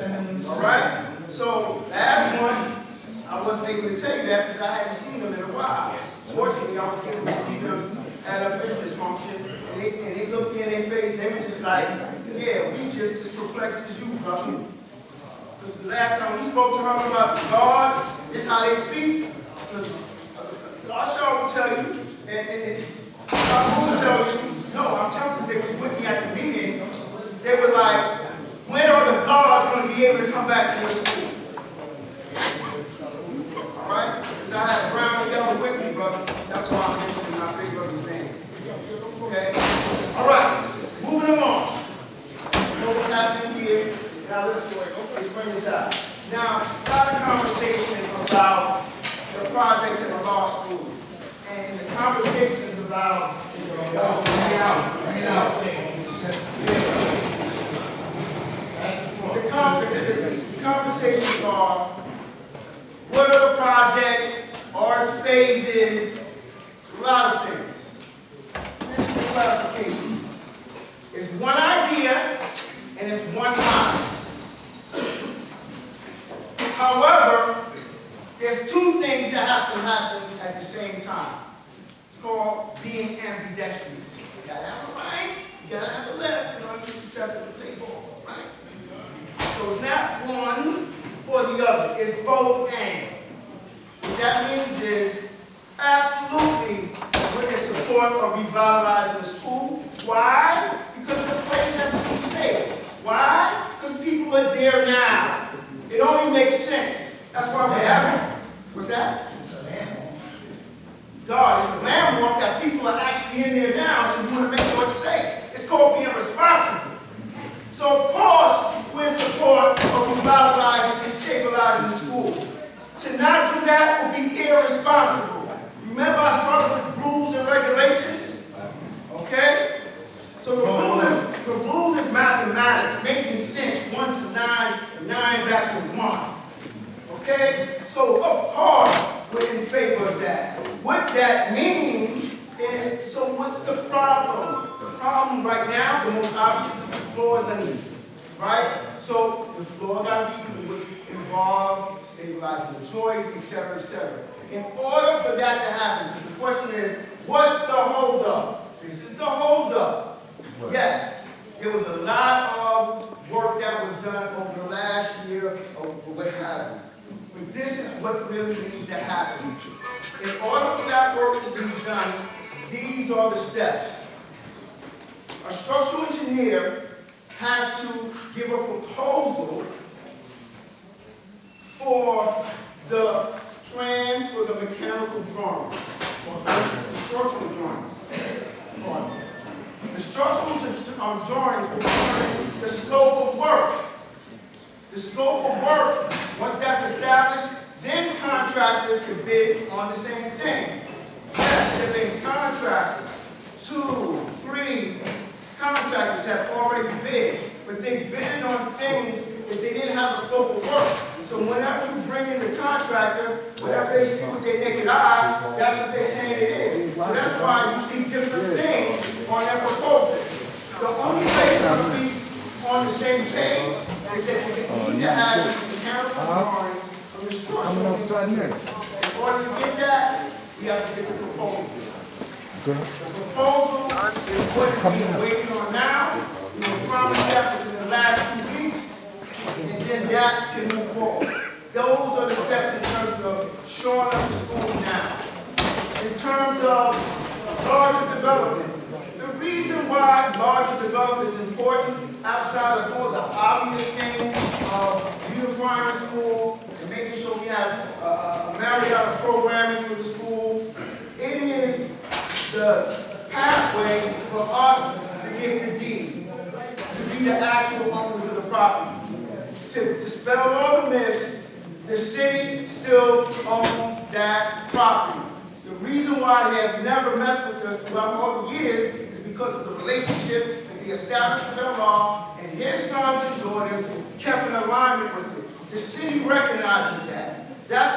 All right? So last month, I wasn't able to tell you that because I hadn't seen them in a while. Fortunately, I was able to see them at a business function, and they looked me in their face, they were just like, yeah, we just as perplexed as you, brother. Because the last time we spoke to her about the gods, it's how they speak. Ashar will tell you, and I will tell you, no, I'm telling you, they were with me at the meeting, they were like, when are the gods going to be able to come back to your school? All right? Because I had a brown and yellow with me, brother. That's why I'm mentioning my big brother's name. Okay? All right. Moving along. You know what's happening here? Now let's bring this out. Now, a lot of conversation about the projects in the law school. And the conversations about the conversations are what are the projects, art phases, a lot of things. This is the clarification. It's one idea and it's one mind. However, there's two things that have to happen at the same time. It's called being ambidextrous. You gotta have a right, you gotta have a left in order to be successful to play ball, right? So it's not one or the other, it's both and. What that means is, absolutely, we're in support of revitalizing the school. Why? Because the place has to be safe. Why? Because people are there now. It only makes sense. That's why we're having. What's that? It's a landmark. God, it's a landmark that people are actually in there now, so you want to make sure it's safe. It's called being responsible. So, of course, we're in support of revitalizing and stabilizing the school. To not do that would be irresponsible. Remember I started with rules and regulations? Okay? So the rule is mathematics, making sense, 1 to 9, and 9 back to 1. Okay? So of course we're in favor of that. What that means is, so what's the problem? The problem right now, the most obvious is the floor is uneven. Right? So the floor got to be even, which involves stabilizing the joints, etc., etc. In order for that to happen, the question is, what's the holdup? This is the holdup. Yes, there was a lot of work that was done over the last year or what have you. But this is what really needs to happen. In order for that work to be done, these are the steps. A structural engineer has to give a proposal for the plan for the mechanical drawings, or the structural drawings. The structural drawings will determine the scope of work. The scope of work, once that's established, then contractors can bid on the same thing. Yes, there have been contractors, 2, 3 contractors have already bid, but they bid on things that they didn't have a scope of work. So whenever you bring in the contractor, whenever they see with their naked eye, that's what they're saying it is. So that's why you see different things on their proposal. The only way to be on the same page is that you need to have the mechanical drawings from the structure. In order to get that, we have to get the proposal. The proposal is what we're waiting on now. We were promised that within the last 2 weeks, and then that can move forward. Those are the steps in terms of shoring up the school now. In terms of larger development, the reason why larger development is important, outside of all the obvious things of beautifying the school and making sure we have a myriad of programming for the school, it is the pathway for us to get the deed, to be the actual owners of the property. To dispel all the myths, the city still owns that property. The reason why they have never messed with us throughout all the years is because of the relationship that they established with their law, and their sons and daughters kept in alignment with it. The city recognizes that. That's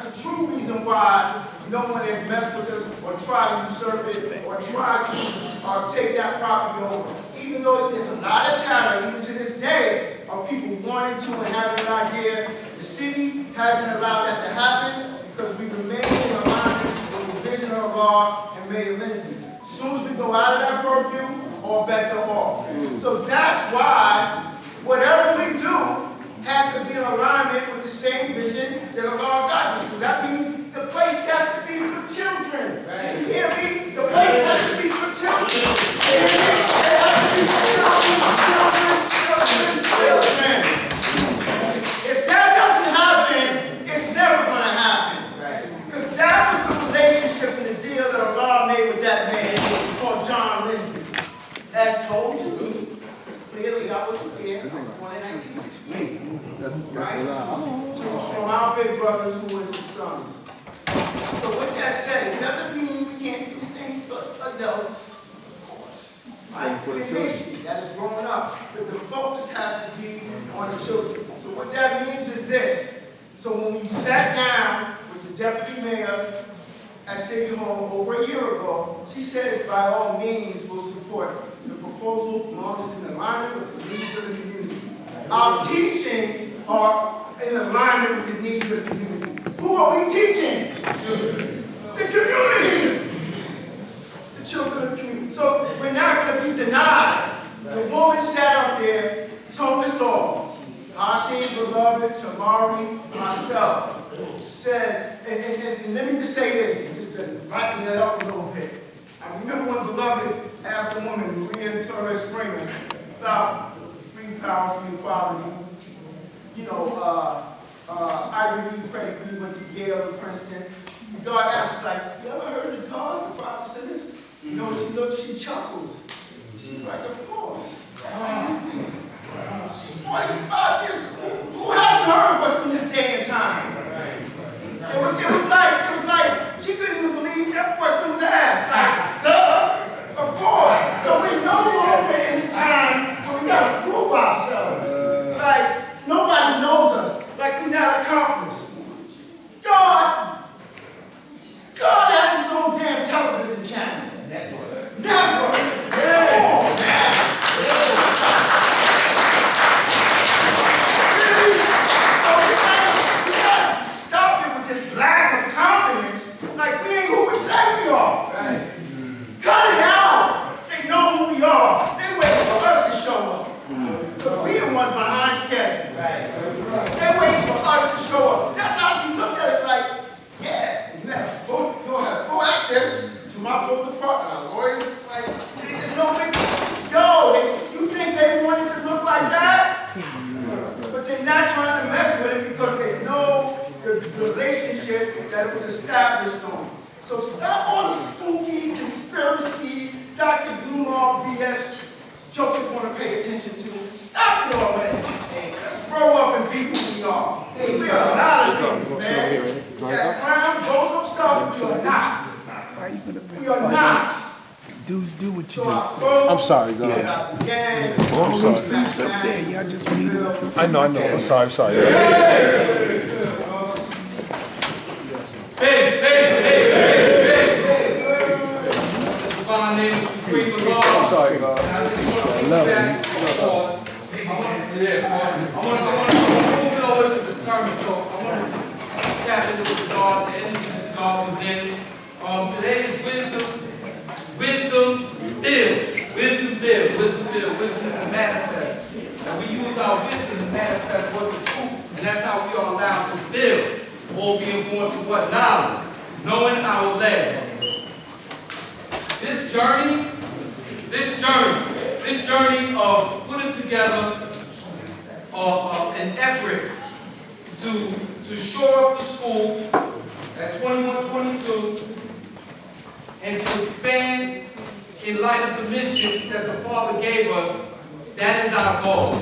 the true reason why no one has messed with us or tried to usurp it or tried to take that property over. Even though there's a lot of chatter, even to this day, of people wanting to and having an idea. The city hasn't allowed that to happen because we remain in alignment with the vision of Allah and Mayor Lindsay. As soon as we go out of that purview, all bets are off. So that's why whatever we do has to be in alignment with the same vision that Allah guides us to. That means the place has to be for children. Did you hear me? The place has to be for children. It has to be for children. If that doesn't happen, it's never going to happen. Because that was the relationship and the deal that Allah made with that man called John Lindsay. As told to me, clearly I wasn't there. I was born in 1968. Right? From our big brothers who was his sons. So with that said, it doesn't mean we can't do things for adults, of course. Right? For the nation that is growing up. But the focus has to be on the children. So what that means is this. So when we sat down with the deputy mayor at City Hall over a year ago, she says by all means we'll support the proposal as long as in alignment with the needs of the community. Our teachings are in alignment with the needs of the community. Who are we teaching? The community. The children of the community. So we're not going to be denied. The woman sat up there, told us all. Hashim, beloved, Tamari, myself, said, and let me just say this, just to lighten it up a little bit. I remember when Beloved asked the woman, Maria Torres Springer, about free power, free equality. You know, Ivy League credit, we went to Yale and Princeton. God asked us, like, you ever heard of the cause of 5 sinners? You know, she looked, she chuckled. She's like, of course. She's 45 years old. Who hasn't heard of us in this day and time? It was like, she couldn't even believe that question was asked. Like, duh, of course. So we're no longer in this time, so we gotta prove ourselves. Like, nobody knows us. Like, we're not accomplished. God has his own damn television channel. Network. Oh, man. So we gotta stop it with this lack of confidence. Like, we ain't who we say we are. Right. Cut it out. They know who we are. They waiting for us to show up. Because we the ones behind schedule. Right. They waiting for us to show up. That's how she looked at us like, yeah, you don't have full access to my full department. Our lawyers, like, there's no big, you think they wanted to look like that? But they're not trying to mess with it because they know the relationship that it was established on. So stop all the spooky, conspiracy, Dr. Umar BS jokers want to pay attention to. Stop it already. Let's grow up and be who we are. We are a lot of things, man. That clown, those up stuff, we are not. We are not. Dudes do what you do. I'm sorry, go ahead. I'm sorry. Up there, y'all just meet up. I know. I'm sorry. My name is Free the Law. I'm sorry, God. I just want to move it over to the term, so I want to just tap into the God, the energy that God was in. Today is wisdom build. Wisdom is to manifest. And we use our wisdom to manifest what the truth, and that's how we are allowed to build. All being born to what? Knowledge. Knowing our land. This journey of putting together an effort to shore up the school at 2122 and to expand in light of the mission that the Father gave us, that is our goal.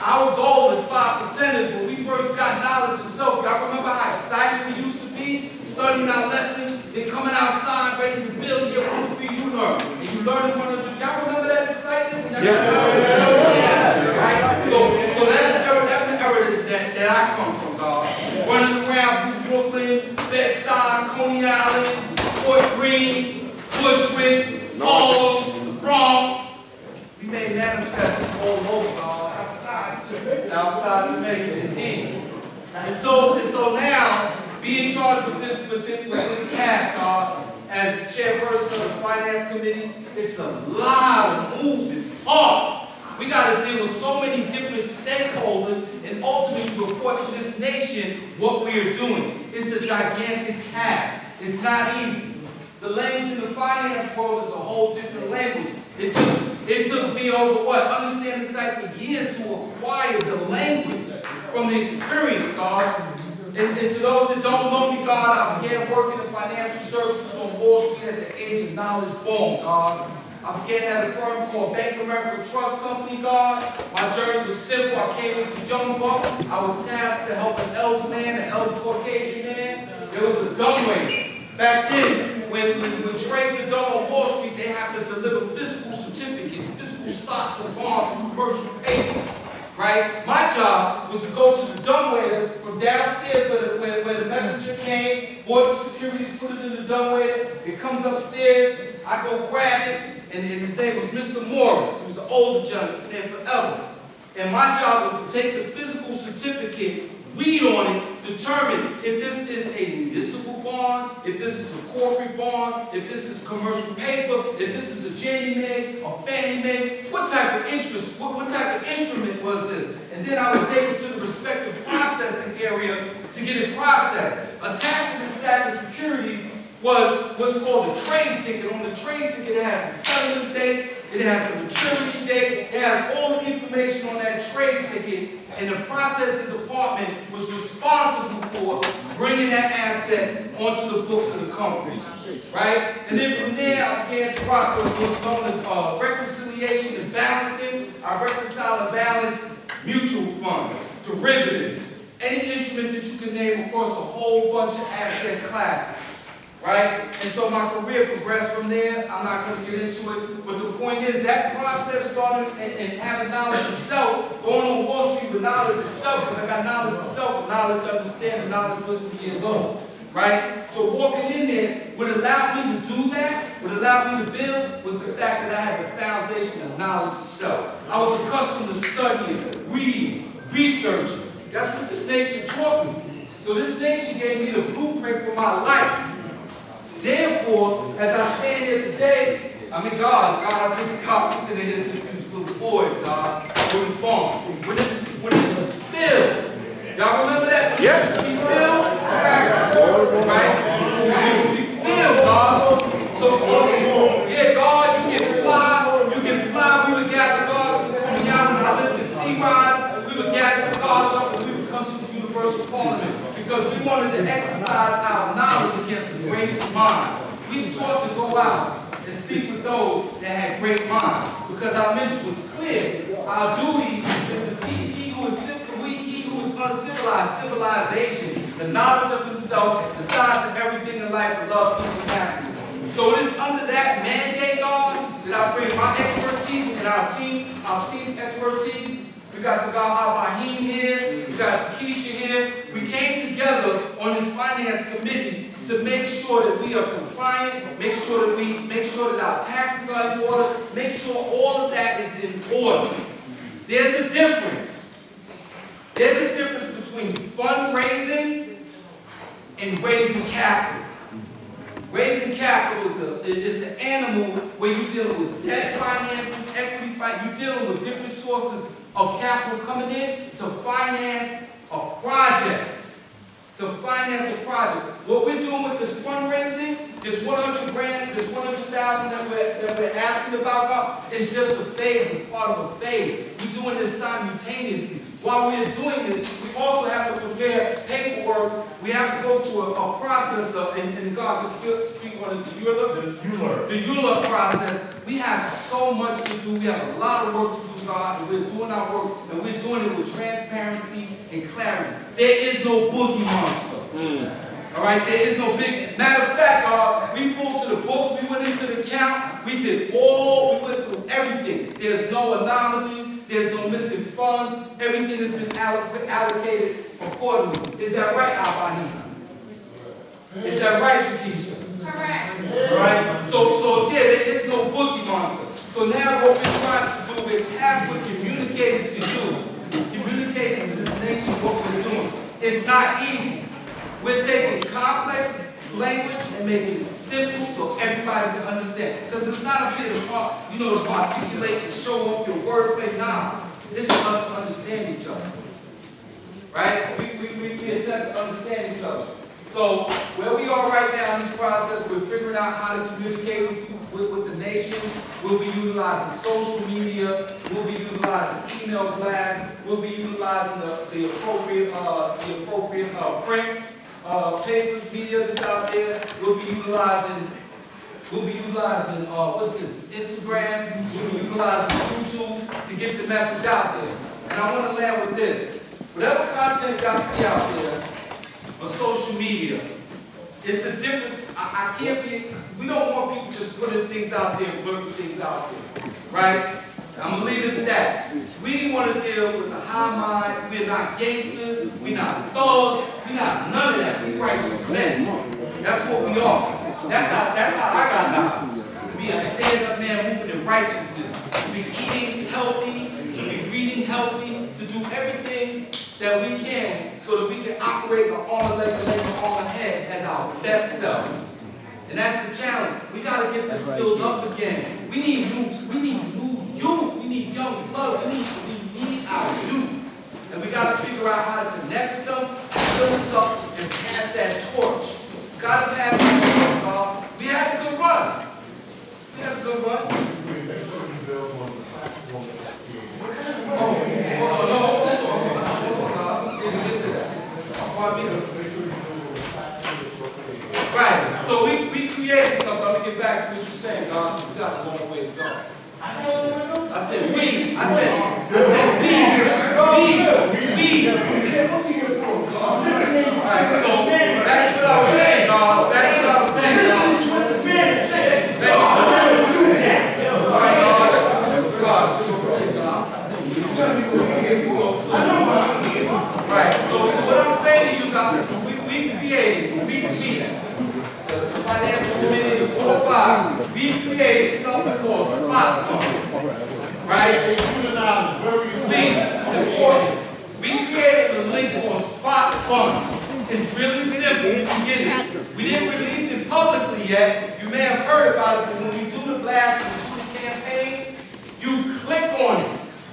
Our goal is 5%ers. When we first got knowledge of self, y'all remember how excited we used to be, studying our lessons, then coming outside ready to build your own free universe. And you learn one of y'all remember that excitement? Right? So that's the era that I come from, dog. Running around through Brooklyn, Bed-Stuy, Coney Island, Fort Greene, Bushwick, Harlem, the Bronx. We made manifests all over, dog, outside. Southside Jamaica, indeed. And so now, being charged with this task, God, as the chairperson of the Finance Committee, it's a lot of moving parts. We got to deal with so many different stakeholders and ultimately report to this nation what we are doing. It's a gigantic task. It's not easy. The language in the finance world is a whole different language. It took me over what? Understanding psych for years to acquire the language from the experience, God. And to those that don't know me, God, I began working in financial services on Wall Street at the age of knowledge born, God. I began at a firm called Bank of America Trust Company, God. My journey was simple. I came as a young buck. I was tasked to help an elder man, an elder Caucasian man. There was a dumbwaiter. Back then, when trades are done on Wall Street, they have to deliver physical certificates, physical stocks and bonds and commercial paper. Right? My job was to go to the dumbwaiter from downstairs where the messenger came, bought the securities, put it in the dumbwaiter. It comes upstairs. I go grab it, and his name was Mr. Morris. He was an older gentleman, been there forever. And my job was to take the physical certificate, read on it, determine if this is a municipal bond, if this is a corporate bond, if this is commercial paper, if this is a Ginnie Mae or Fannie Mae, what type of interest, what type of instrument was this? And then I would take it to the respective processing area to get it processed. Attached to the stack of securities was what's called a trade ticket. On the trade ticket, it has a settlement date, it has the maturity date, it has all the information on that trade ticket, and the processing department was responsible for bringing that asset onto the books of the company, right? And then from there, I began to rock what's known as reconciliation and balancing. I reconcile and balance mutual funds, derivatives, any instrument that you can name across a whole bunch of asset classes. Right? And so my career progressed from there. I'm not going to get into it. But the point is that process started and having knowledge of self, going on Wall Street with knowledge of self, because I got knowledge of self and knowledge to understand, knowledge wisdom years old. Right? So walking in there, what allowed me to do that, what allowed me to build, was the fact that I had the foundation of knowledge of self. I was accustomed to studying, reading, researching. That's what this nation taught me. So this nation gave me the blueprint for my life. Therefore, as I stand here today, I mean, God, I think God in this little boys, God, when it's born. When this was filled. Y'all remember that? Yeah. It used to be filled? Right? It used to be filled, God. So yeah, God, you can fly. We would gather gods from y'all. I lived in sea rise. We would gather the gods up and we would come to the universal parliament. Because we wanted to exercise our knowledge against the greatest minds. We sought to go out and speak with those that had great minds. Because our mission was clear. Our duty is to teach he who is uncivilized, civilization, the knowledge of himself, the signs of everything in life, and love, peace, and happiness. So it is under that mandate, God, that I bring my expertise and our team expertise. We got the God Abahim here, we got Takesha here. We came together on this finance committee to make sure that we are compliant, make sure that our taxes are in order, make sure all of that is in order. There's a difference. There's a difference between fundraising and raising capital. Raising capital is an animal where you're dealing with debt financing, equity financing, you're dealing with different sources of capital coming in to finance a project. What we're doing with this fundraising, this 100 grand, this 100,000 that we're asking about, God, it's just a phase, it's part of a phase. We're doing this simultaneously. While we're doing this, we also have to prepare paperwork. We have to go through a process of, and God, just speak on the ULURP process. We have so much to do. We have a lot of work to do, God, and we're doing our work, and we're doing it with transparency and clarity. There is no boogie monster. All right, there is no big. Matter of fact, God, we pulled to the books, we went into the count, we went through everything. There's no anomalies, there's no missing funds, everything has been allocated accordingly. Is that right, Abahim? Is that right, Takesha? Correct. All right, so yeah, there is no boogie monster. So now what we're trying to do, we're tasked with communicating to you, communicate It's not easy. We're taking complex language and making it simple so everybody can understand. Because it's not a bit of, to articulate and show off your wordplay. Nah, this is us to understand each other. Right? We attempt to understand each other. So where we are right now in this process, we're figuring out how to communicate with the nation. We'll be utilizing social media. We'll be utilizing email blasts. We'll be utilizing the appropriate print paper media that's out there. We'll be utilizing Instagram. We'll be utilizing YouTube to get the message out there. And I want to land with this. Whatever content y'all see out there on social media, it's a different, we don't want people just putting things out there, blurting things out there, right? I'm going to leave it at that. We want to deal with the high mind. We're not gangsters. We're not thugs. We're not none of that. We're righteous men. That's what we are. That's how I got now. To be a stand-up man moving in righteousness. To be eating healthy. To be reading healthy. To do everything that we can so that we can operate the armor leg on ahead as our best selves. And that's the challenge. We got to get this filled up again. We need new youth. We need young blood. We need our youth. And we got to figure out how to connect with them, fill us up, and pass that torch. Got to pass that torch, y'all. We had a good run. We had a good run. Right. So we created something. Let me get back to what you're saying, God. We got a long way to go. I said we. Alright, so back to what I was saying, God. Right, so what I'm saying to you, God, we created, the financial committee, the 4-5, we created something called spot funds. Right? Please, this is important. We created the link called spot funds. It's really simple. You get it. We didn't release it publicly yet. You may have heard about it, but when we do the blast and we do the campaigns, you click on it.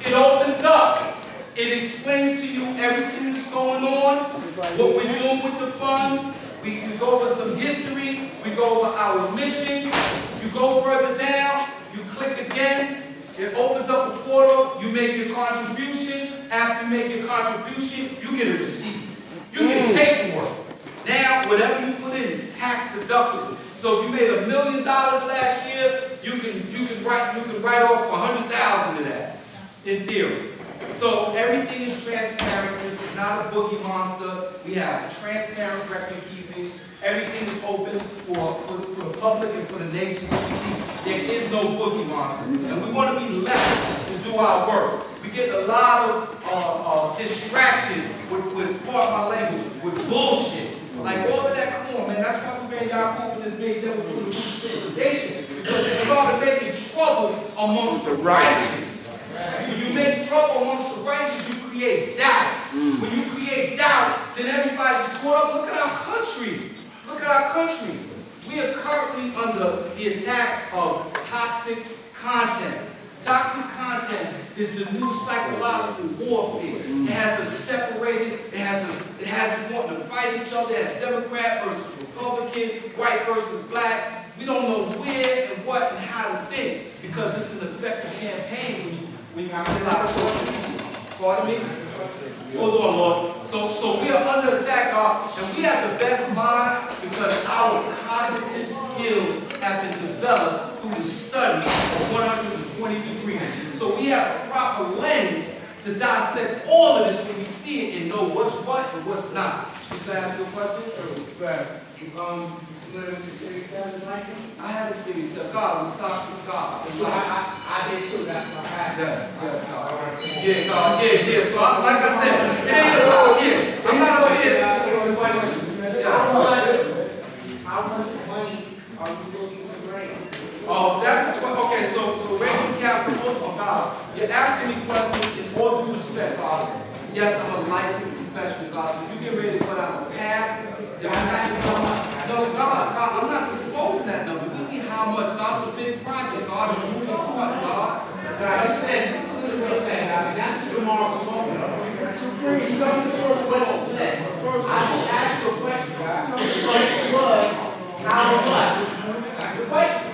It opens up. It explains to you everything that's going on, what we're doing with the funds. We go over some history. We go over our mission. You go further down. You click again. It opens up a portal. You make your contribution. After you make your contribution, you get a receipt. You get paperwork. Now, whatever you put in is tax deductible. So if you made $1 million last year, you can write off 100,000 of that, in theory. So everything is transparent. This is not a boogie monster. We have transparent record keeping. Everything is open for the public and for the nation to see. There is no boogie monster. And we want to be left to do our work. We get a lot of distraction with part of my language, with bullshit. Like all of that, come on, man. That's why we made y'all people this made them with the civilization. Because they started making trouble amongst the righteous. When you make trouble amongst the righteous, you create doubt. When you create doubt, then everybody's caught up. Look at our country. Look at our country. We are currently under the attack of toxic content. Toxic content is the new psychological warfare. It has us separated. It has us wanting to fight each other as Democrat versus Republican, white versus black. We don't know where and what and how to think because it's an effective campaign when you have a lot of social media. Pardon me? Hold on, Lord. So we are under attack, and we have the best minds because our cognitive skills have been developed through the study of 120 degrees. So we have a proper lens to dissect all of this when we see it and know what's what and what's not. Can I ask you a question? I had a series of God, we stopped with God. I did too, that's my path. Yes, God. Yeah, God, yeah. So like I said, I'm not over here. How much money are you looking to raise? Oh, that's okay. So raising capital, God. You're asking me questions in all due respect, God. Yes, I'm a licensed professional, God, so you get ready to put out a path. No, God, I'm not disclosing that number. Give me how much, God, it's a big project, God, it's a moving part, God. Like I said, this is what we're saying, I mean, that's tomorrow's moment. Supreme, tell me the first goal. First I goal. just asked you a question, guys. The question was, how much? That's the question.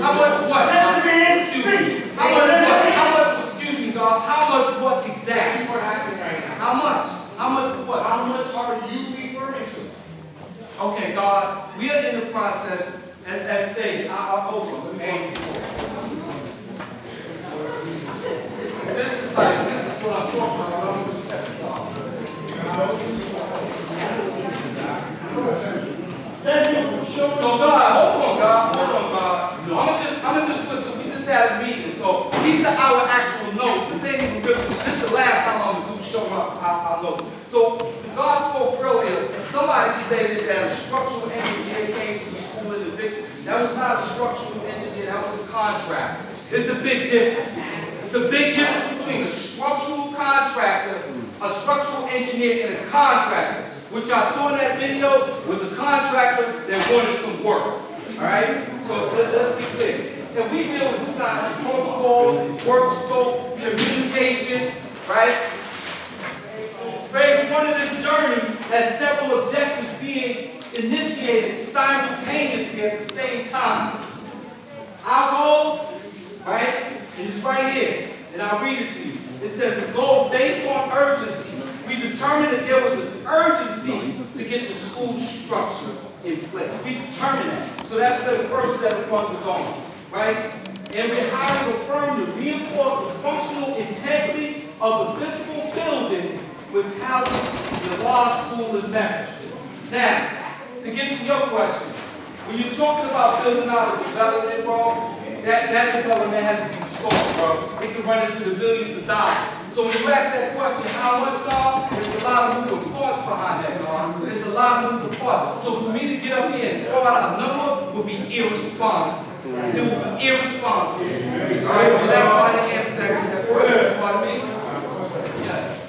How much what? Excuse me. How much what? How much, excuse me, God, how much what That's exactly? what I'm asking right now. How much? How much for what? How much are you referring to? Okay, God, we are in the process, as stated, I'll hold on, let me go this forward. This is what I'm talking about, I don't respect God. So God, hold on, God. I'ma just put some, we just had a meeting, so these are our actual notes. This ain't even real, this is the last time I'm gonna do show our notes. So God spoke earlier, somebody stated that a structural engineer came to the school in the victim. That was not a structural engineer, that was a contractor. It's a big difference. It's a big difference between a structural contractor, a structural engineer, and a contractor. Which I saw in that video was a contractor that wanted some work. Alright? So let's be clear. And we deal with design protocols, work scope, communication, right? Phase one of this journey has several objectives being initiated simultaneously at the same time. Our goal, right, is right here, and I'll read it to you. It says the goal based on urgency. We determined that there was an urgency to get the school structure in place. We determined that. So that's where the first set of funds are going, right? And we're hiring a firm to reinforce the functional integrity of the physical building which houses the law school in Memphis. Now, to get to your question, when you're talking about building out a development, bro, that development has to be scoped, bro. It can run into the millions of dollars. So when you ask that question, how much, God, there's a lot of moving parts behind that, God. There's a lot of moving parts. So for me to get up here and throw out a number would be irresponsible. It would be irresponsible. All right, so that's why they answer that question. Pardon me? Yes.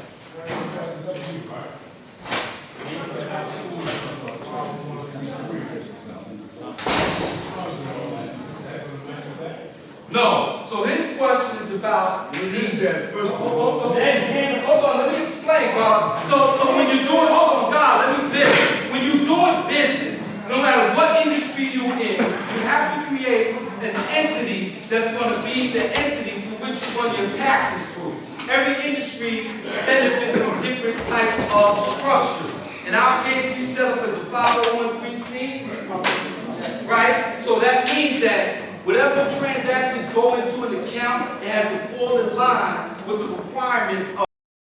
No. So his question is about the need. Hold on, let me explain, God. So when you're doing, hold on, God, let me finish. When you're doing business, no matter what industry you're in, you have to create an entity that's going to be the entity through which you run your taxes through. Every industry benefits from different types of structures. In our case, we set up as a 501(c), right? So that means that whatever transactions go into an account, it has to fall in line with the requirements of